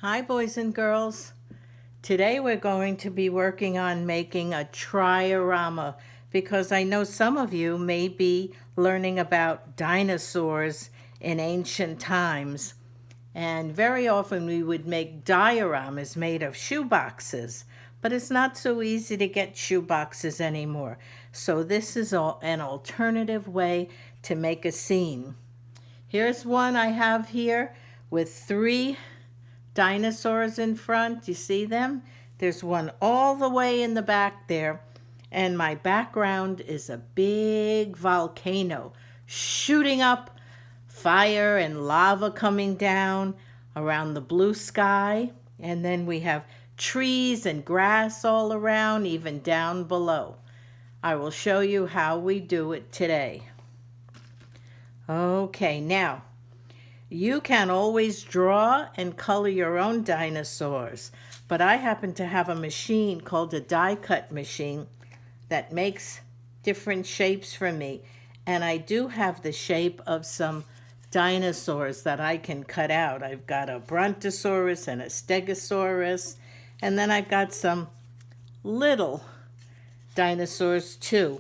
Hi, boys and girls. Today we're going to be working on making a triorama because I know some of you may be learning about dinosaurs in ancient times. And very often we would make dioramas made of shoeboxes, but it's not so easy to get shoeboxes anymore. So this is an alternative way to make a scene. Here's one I have here with three dinosaurs in front. You see them? There's one all the way in the back there. And my background is a big volcano shooting up, fire and lava coming down around the blue sky. And then we have trees and grass all around, even down below. I will show you how we do it today. Okay, now you can always draw and color your own dinosaurs, but I happen to have a machine called a die cut machine that makes different shapes for me. And I do have the shape of some dinosaurs that I can cut out. I've got a Brontosaurus and a Stegosaurus, and then I've got some little dinosaurs too.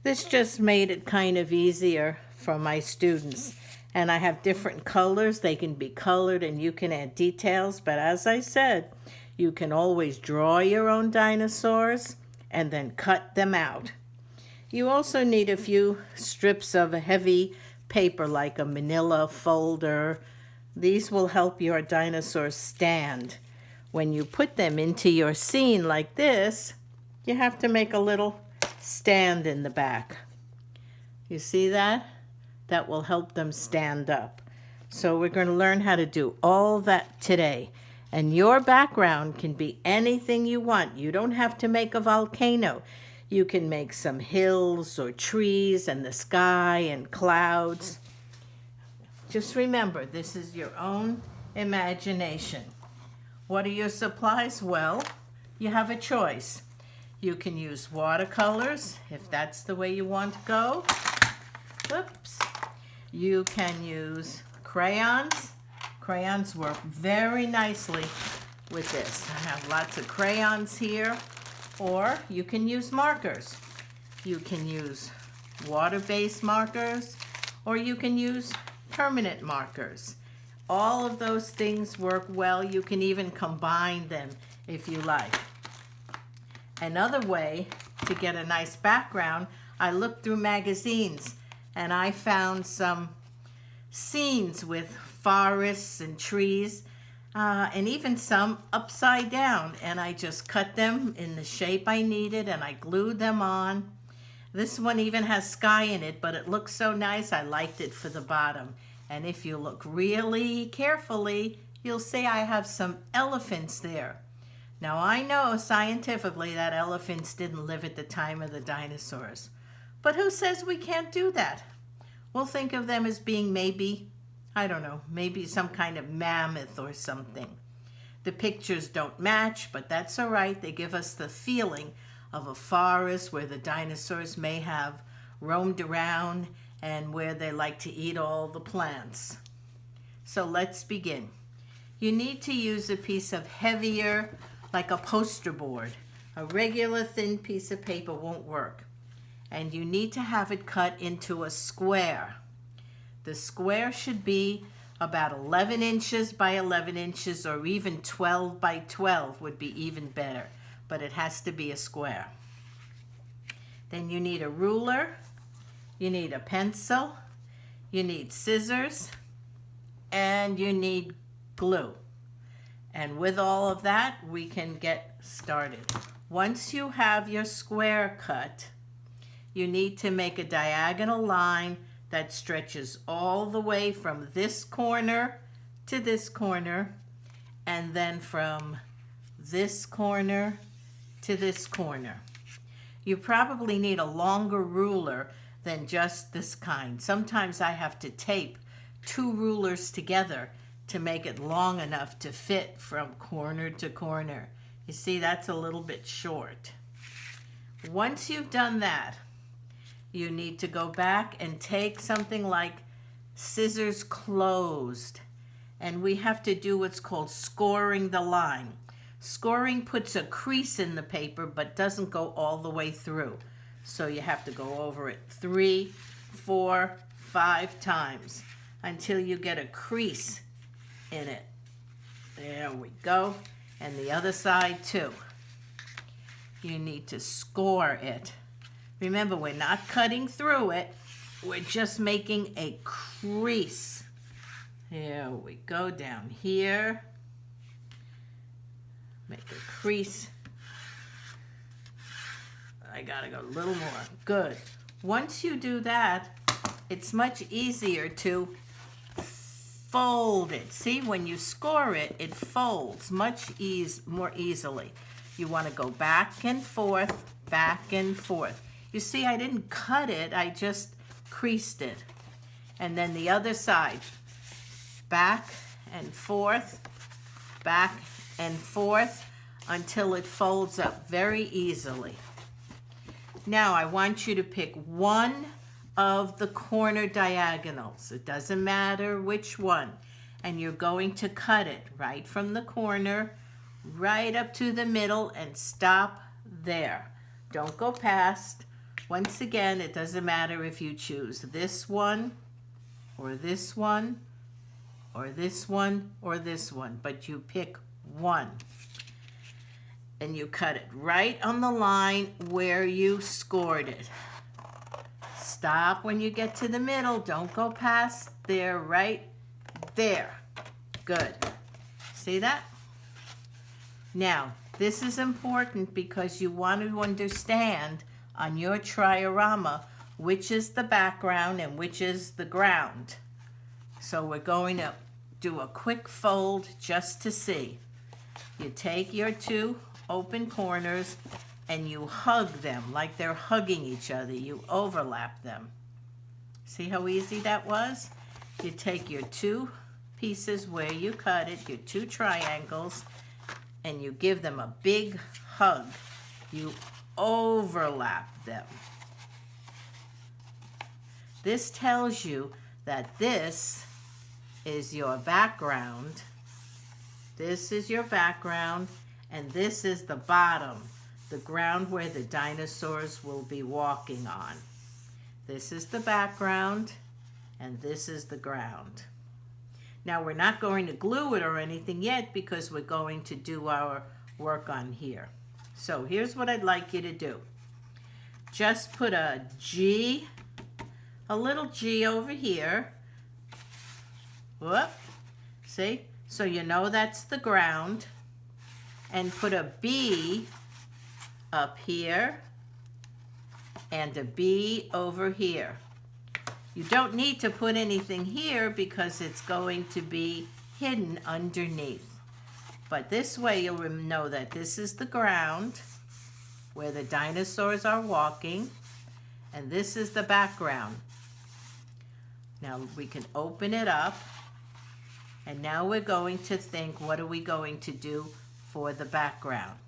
This just made it kind of easier for my students. And I have different colors. They can be colored and you can add details. But as I said, you can always draw your own dinosaurs and then cut them out. You also need a few strips of a heavy paper like a manila folder. These will help your dinosaurs stand. When you put them into your scene like this, you have to make a little stand in the back. You see that? That will help them stand up. So we're going to learn how to do all that today. And your background can be anything you want. You don't have to make a volcano. You can make some hills or trees and the sky and clouds. Just remember, this is your own imagination. What are your supplies? Well, you have a choice. You can use watercolors if that's the way you want to go. Whoops. You can use crayons. Crayons work very nicely with this. I have lots of crayons here. Or you can use markers. You can use water-based markers, or you can use permanent markers. All of those things work well. You can even combine them if you like. Another way to get a nice background, I looked through magazines and I found some scenes with forests and trees and even some upside down, and I just cut them in the shape I needed and I glued them on. This one even has sky in it, but it looks so nice I liked it for the bottom. And if you look really carefully, you'll see I have some elephants there. Now I know scientifically that elephants didn't live at the time of the dinosaurs. But who says we can't do that? We'll think of them as being maybe, I don't know, maybe some kind of mammoth or something. The pictures don't match, but that's all right. They give us the feeling of a forest where the dinosaurs may have roamed around and where they like to eat all the plants. So let's begin. You need to use a piece of heavier, like a poster board. A regular thin piece of paper won't work. And you need to have it cut into a square. The square should be about 11 inches by 11 inches, or even 12 by 12 would be even better, but it has to be a square. Then you need a ruler, you need a pencil, you need scissors, and you need glue. And with all of that, we can get started. Once you have your square cut, you need to make a diagonal line that stretches all the way from this corner to this corner, and then from this corner to this corner. You probably need a longer ruler than just this kind. Sometimes I have to tape two rulers together to make it long enough to fit from corner to corner. You see, that's a little bit short. Once you've done that, you need to go back and take something like scissors closed and we have to do what's called scoring the line. Scoring puts a crease in the paper but doesn't go all the way through. So you have to go over it 3, 4, 5 times until you get a crease in it. There we go. And the other side too. You need to score it. Remember, we're not cutting through it. We're just making a crease. Here we go, down here. Make a crease. I gotta go a little more. Good. Once you do that, it's much easier to fold it. See, when you score it, it folds much more easily. You want to go back and forth, back and forth. You see, I didn't cut it, I just creased it. And then the other side, back and forth until it folds up very easily. Now I want you to pick one of the corner diagonals. It doesn't matter which one. And you're going to cut it right from the corner, right up to the middle, and stop there. Don't go past. Once again, it doesn't matter if you choose this one, or this one, or this one, or this one, but you pick one. And you cut it right on the line where you scored it. Stop when you get to the middle. Don't go past there, right there. Good. See that? Now, this is important because you want to understand on your triorama which is the background and which is the ground. So we're going to do a quick fold just to see. You take your two open corners and you hug them like they're hugging each other. You overlap them. See how easy that was? You take your two pieces where you cut it, your two triangles, and you give them a big hug. You overlap them. This tells you that this is your background. This is your background, and this is the bottom, the ground where the dinosaurs will be walking on. This is the background, and this is the ground. Now, we're not going to glue it or anything yet because we're going to do our work on here. So here's what I'd like you to do. Just put a G, a little G over here. Whoop. See? So you know that's the ground. And put a B up here and a B over here. You don't need to put anything here because it's going to be hidden underneath. But this way you'll know that this is the ground where the dinosaurs are walking, and this is the background. Now we can open it up, and now we're going to think, what are we going to do for the background?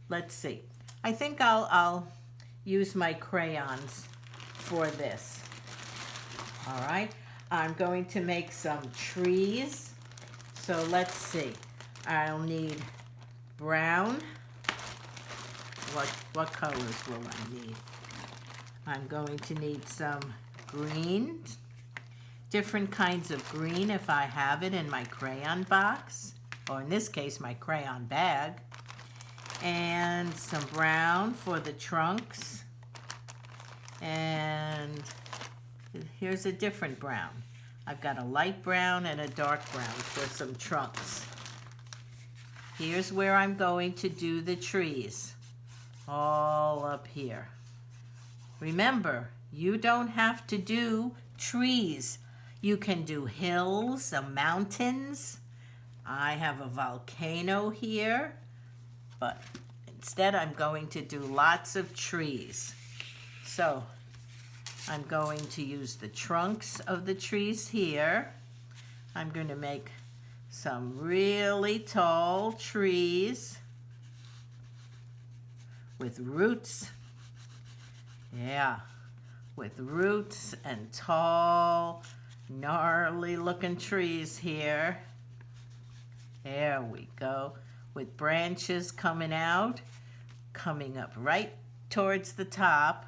Let's see. I think I'll use my crayons for this. All right, I'm going to make some trees. So let's see. I'll need brown. What colors will I need? I'm going to need some green. Different kinds of green if I have it in my crayon box, or in this case, my crayon bag. And some brown for the trunks. And here's a different brown. I've got a light brown and a dark brown for some trunks. Here's where I'm going to do the trees. All up here. Remember, you don't have to do trees. You can do hills, mountains. I have a volcano here, but instead I'm going to do lots of trees. So I'm going to use the trunks of the trees here. I'm going to make some really tall trees with roots. Yeah, with roots and tall, gnarly looking trees here. There we go. With branches coming out, coming up right towards the top.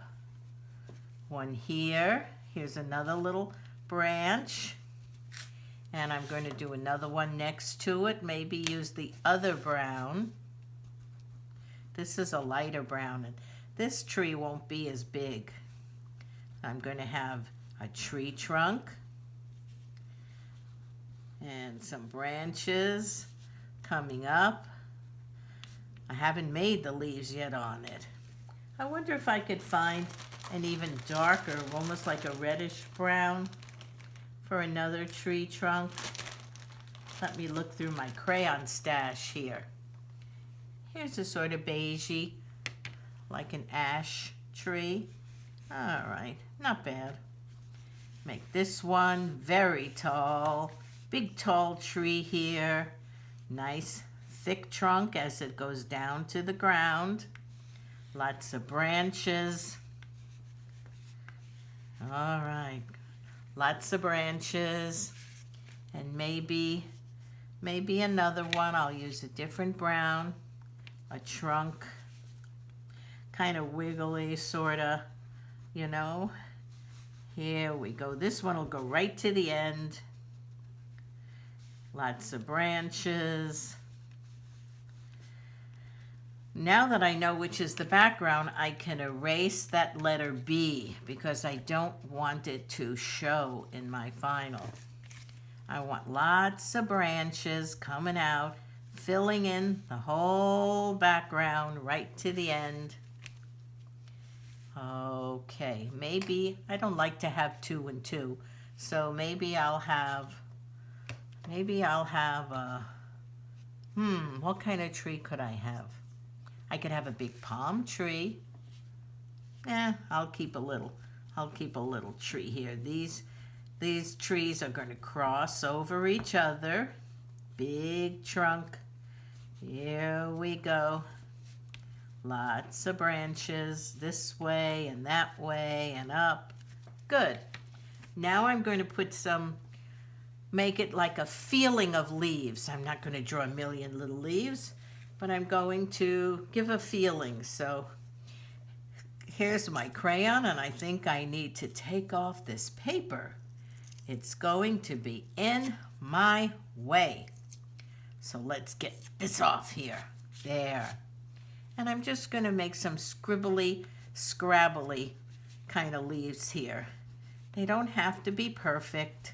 One here. Here's another little branch. And I'm going to do another one next to it. Maybe use the other brown. This is a lighter brown, and this tree won't be as big. I'm going to have a tree trunk and some branches coming up. I haven't made the leaves yet on it. I wonder if I could find an even darker, almost like a reddish brown for another tree trunk. Let me look through my crayon stash here. Here's a sort of beigey, like an ash tree. All right, not bad. Make this one very tall, big tall tree here. Nice thick trunk as it goes down to the ground. Lots of branches. All right, lots of branches. And maybe another one. I'll use a different brown. A trunk, kind of wiggly, sort of, you know. Here we go. This one will go right to the end. Lots of branches. Now that I know which is the background, I can erase that letter B because I don't want it to show in my final. I want lots of branches coming out, filling in the whole background right to the end. Okay, maybe I don't like to have 2 and 2, so maybe I'll have a, what kind of tree could I have? I could have a big palm tree. I'll keep a little tree here. These trees are going to cross over each other. Big trunk. Here we go. Lots of branches this way and that way and up. Good. Now I'm going to make it like a feeling of leaves. I'm not going to draw a million little leaves, but I'm going to give a feeling. So here's my crayon, and I think I need to take off this paper. It's going to be in my way. So let's get this off here. There. And I'm just going to make some scribbly, scrabbly kind of leaves here. They don't have to be perfect.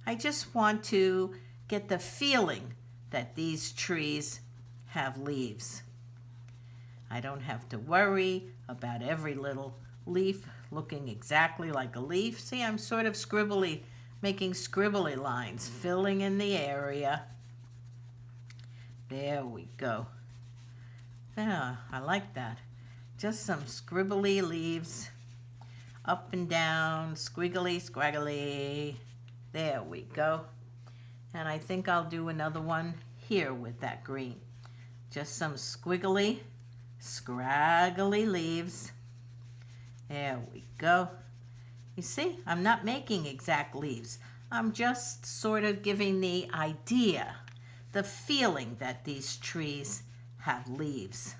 I just want to get the feeling that these trees have leaves. I don't have to worry about every little leaf looking exactly like a leaf. See, I'm sort of making scribbly lines, filling in the area. There we go. Yeah, I like that. Just some scribbly leaves. Up and down, squiggly, scraggly. There we go. And I think I'll do another one here with that green. Just some squiggly, scraggly leaves. There we go. You see, I'm not making exact leaves. I'm just sort of giving the idea, the feeling that these trees have leaves.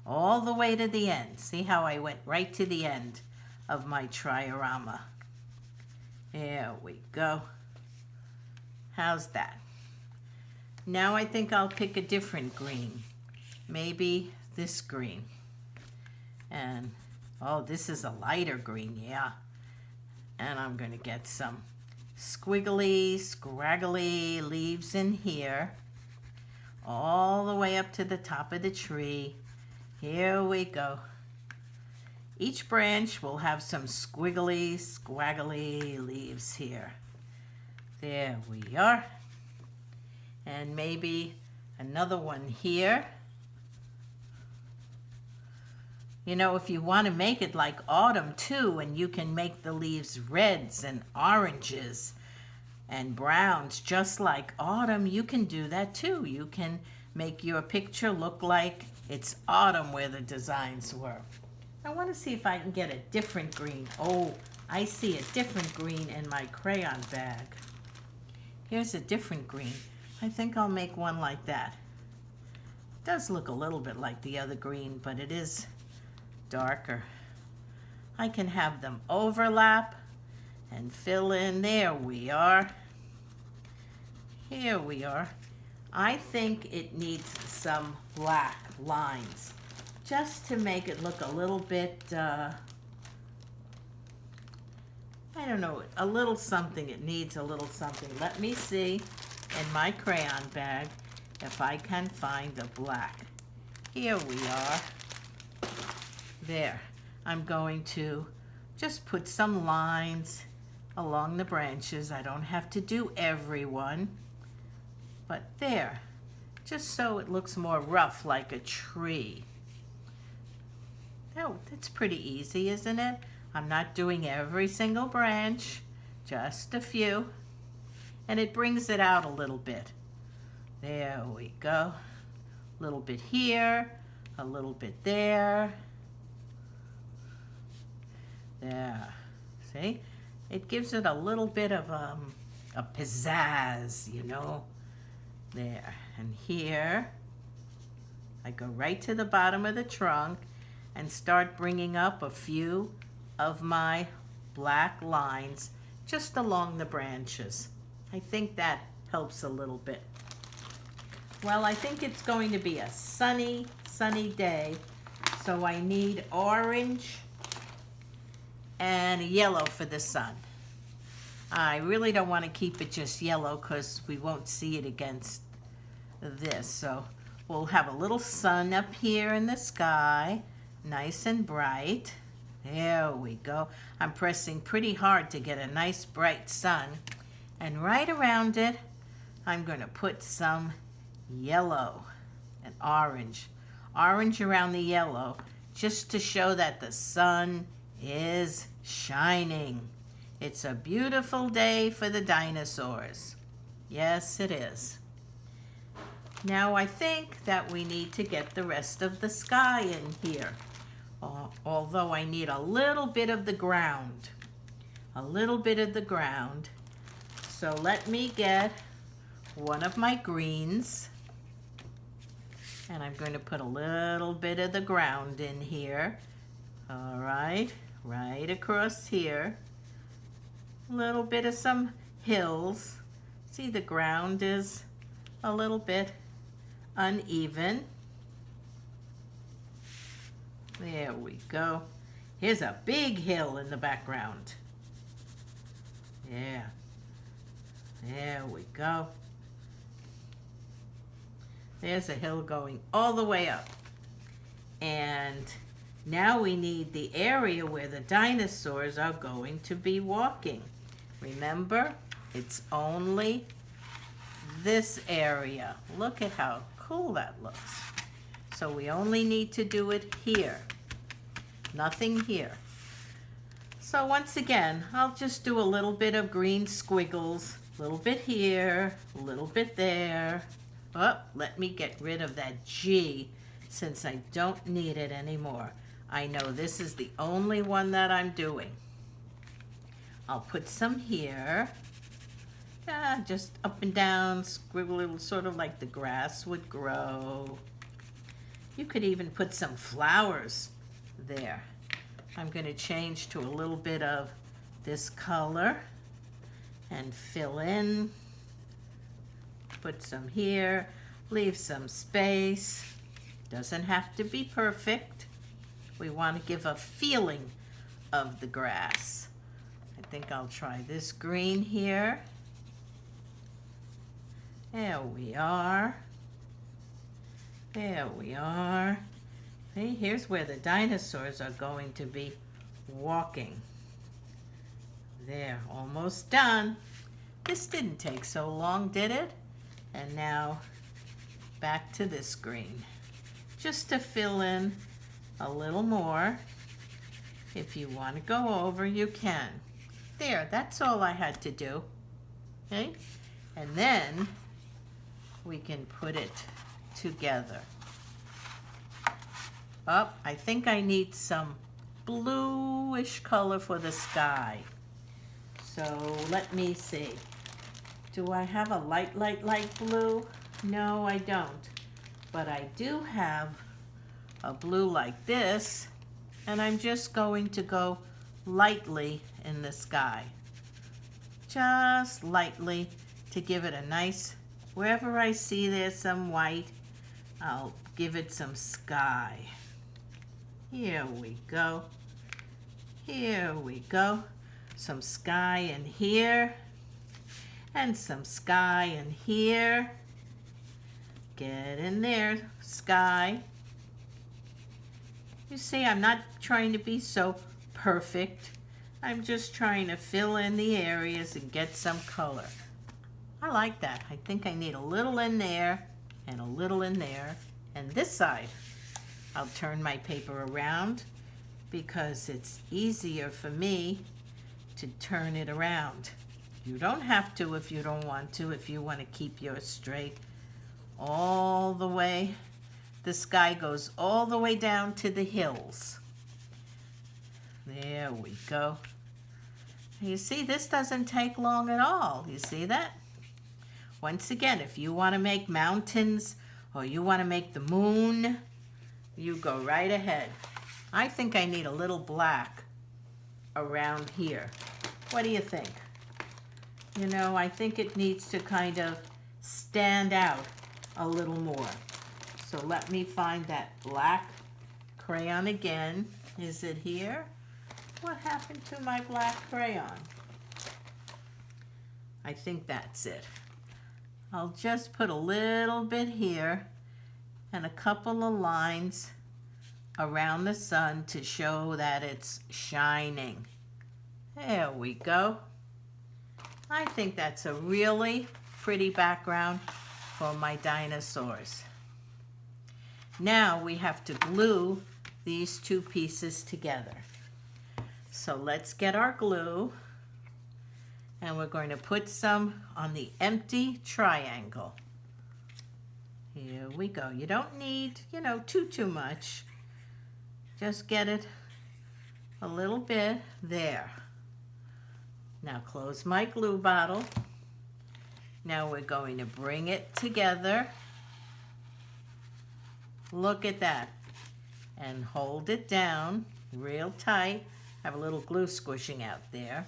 All the way to the end. See how I went right to the end of my triorama. There we go. How's that? Now I think I'll pick a different green. Maybe this green. And, oh, this is a lighter green, yeah. And I'm going to get some squiggly, scraggly leaves in here. All the way up to the top of the tree. Here we go. Each branch will have some squiggly, scraggly leaves here. There we are. And maybe another one here. You know, if you want to make it like autumn too, and you can make the leaves reds and oranges and browns just like autumn, you can do that too. You can make your picture look like it's autumn where the designs were. I want to see if I can get a different green. Oh, I see a different green in my crayon bag. Here's a different green. I think I'll make one like that. It does look a little bit like the other green, but it is darker. I can have them overlap and fill in. There we are. Here we are. I think it needs some black lines just to make it look a little bit, I don't know, a little something. It needs a little something. Let me see in my crayon bag if I can find the black. Here we are. There. I'm going to just put some lines along the branches. I don't have to do every one, but there, just so it looks more rough like a tree. Oh, that's pretty easy, isn't it? I'm not doing every single branch, just a few, and it brings it out a little bit. There we go. A little bit here, a little bit there. There, see? It gives it a little bit of a pizzazz, you know? There, and here, I go right to the bottom of the trunk and start bringing up a few of my black lines just along the branches. I think that helps a little bit. Well, I think it's going to be a sunny day, so I need orange and yellow for the sun. I really don't want to keep it just yellow because we won't see it against this. So we'll have a little sun up here in the sky, nice and bright. There we go. I'm pressing pretty hard to get a nice bright sun. And right around it, I'm going to put some yellow and orange. Orange around the yellow, just to show that the sun is shining. It's a beautiful day for the dinosaurs. Yes, it is. Now I think that we need to get the rest of the sky in here. Although I need a little bit of the ground. A little bit of the ground. So let me get one of my greens. And I'm going to put a little bit of the ground in here. All right, right across here. A little bit of some hills. See, the ground is a little bit uneven. There we go. Here's a big hill in the background. Yeah. There we go. There's a hill going all the way up. And now we need the area where the dinosaurs are going to be walking. Remember, it's only this area. Look at how cool that looks. So we only need to do it here. Nothing here. So once again, I'll just do a little bit of green squiggles. A little bit here, a little bit there. Oh, let me get rid of that G since I don't need it anymore. I know this is the only one that I'm doing. I'll put some here. Just up and down, scribble, sort of like the grass would grow. You could even put some flowers there. I'm going to change to a little bit of this color and fill in. Put some here, leave some space. Doesn't have to be perfect. We want to give a feeling of the grass. I think I'll try this green here. There we are. There we are. See, here's where the dinosaurs are going to be walking. There, almost done. This didn't take so long, did it? And now back to this green. Just to fill in a little more. If you want to go over, you can. There, that's all I had to do. Okay? And then we can put it together. Oh, I think I need some bluish color for the sky. So let me see. Do I have a light blue? No, I don't. But I do have a blue like this, and I'm just going to go lightly in the sky. Just lightly to give it a nice, wherever I see there's some white, I'll give it some sky. Here we go. Here we go. Some sky in here, and some sky in here. Get in there, sky. You see, I'm not trying to be so perfect. I'm just trying to fill in the areas and get some color. I like that. I think I need a little in there and a little in there. And this side, I'll turn my paper around because it's easier for me to turn it around. You don't have to if you don't want to, if you want to keep yours straight all the way. The sky goes all the way down to the hills. There we go. You see, this doesn't take long at all. You see that? Once again, if you want to make mountains or you want to make the moon, you go right ahead. I think I need a little black around here. What do you think? You know, I think it needs to kind of stand out a little more. So let me find that black crayon again. Is it here? What happened to my black crayon? I think that's it. I'll just put a little bit here and a couple of lines around the sun to show that it's shining. There we go. I think that's a really pretty background for my dinosaurs. Now we have to glue these two pieces together. So let's get our glue, and we're going to put some on the empty triangle. Here we go. You don't need, too much. Just get it a little bit there. Now close my glue bottle. Now we're going to bring it together. Look at that. And hold it down real tight. Have a little glue squishing out there.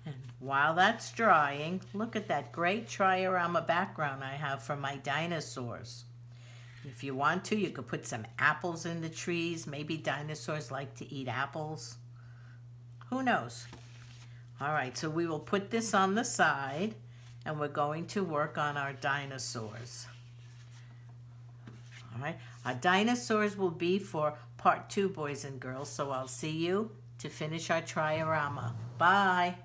And while that's drying, look at that great Triorama background I have for my dinosaurs. If you want to, you could put some apples in the trees. Maybe dinosaurs like to eat apples. Who knows? All right, so we will put this on the side, and we're going to work on our dinosaurs. All right, our dinosaurs will be for part 2, boys and girls, so I'll see you to finish our Triorama. Bye.